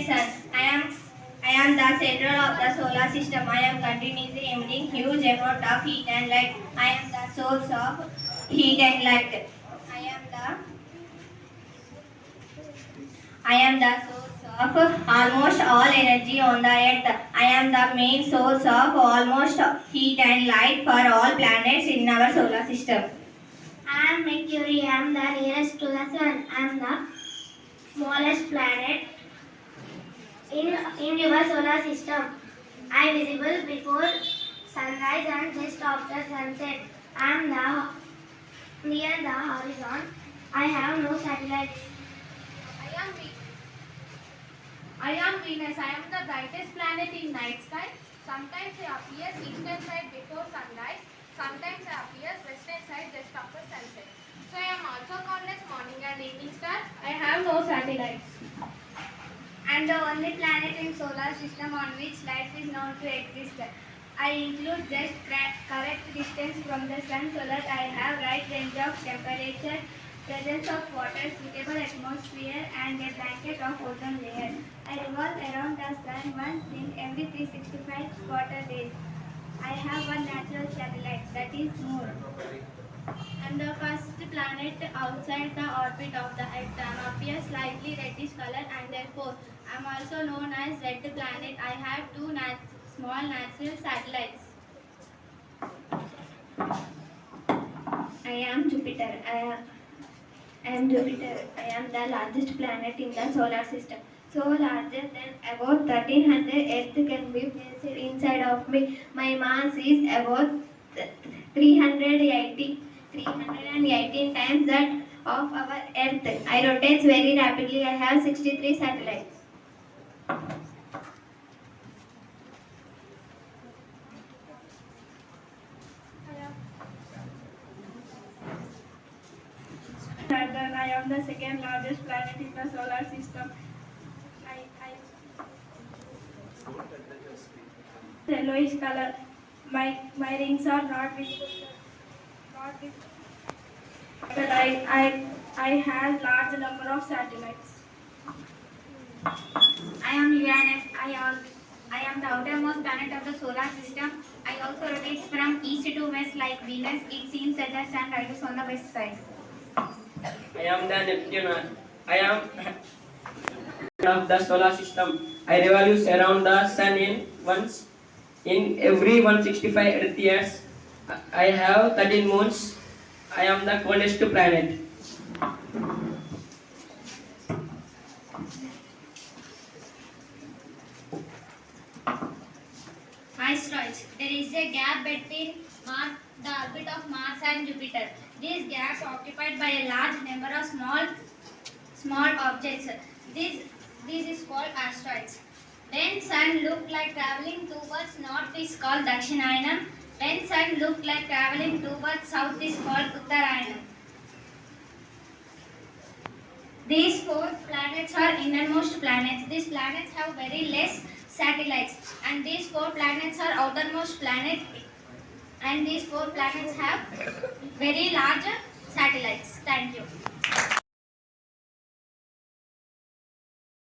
sun. I am the center of the solar system. I am continuously emitting huge amount of heat and light. I am the source of heat and light. I am the I am the source of almost all energy on the earth. I am the main source of almost heat and light for all planets in our solar system. I am Mercury. I am the nearest to the sun. I am the smallest planet in your solar system. I am visible before sunrise and just after sunset. I am near the horizon. I have no satellites. I am Ve- I am Venus. I am the brightest planet in night sky. Sometimes I appear eastern side before sunrise. Sometimes I appear western side just after sunset. So I am also called as morning and evening star. I have no satellites. I am the only planet in solar system on which life is known to exist. I include just correct distance from the sun so that I have right range of temperature, presence of water, suitable atmosphere and a blanket of ozone layer. I revolve around the sun once in every 365 quarter days. I have one natural satellite, that is Moon. I am the first planet outside the orbit of the Earth and appears slightly reddish color and therefore I am also known as red planet. I have two small natural satellites. I am Jupiter. I am Jupiter. I am the largest planet in the solar system. So larger than about 1300 Earth can be placed inside of me. My mass is about 318 times that of our Earth. I rotate very rapidly. I have 63 satellites. Saturn. I am the second largest planet in the solar system. Yellowish color. My rings are not visible. Not visible. But I have large number of satellites. I am Uranus. I am the outermost planet of the solar system. I also rotate from east to west like Venus. It seems that the sun rises on the west side. I am the Neptune. I am of the solar system. I revolve around the sun in every 165 Earth years. I have 13 moons. I am the coldest planet. Asteroids. There is a gap between the orbit of Mars and Jupiter. These gaps are occupied by a large number of small objects. This is called asteroids. When sun look like traveling towards north is called Dakshinayana. When sun look like traveling towards south is called Uttarayana. These four planets are innermost planets. These planets have very less satellites and these four planets are outermost planet and these four planets have very large satellites. Thank you.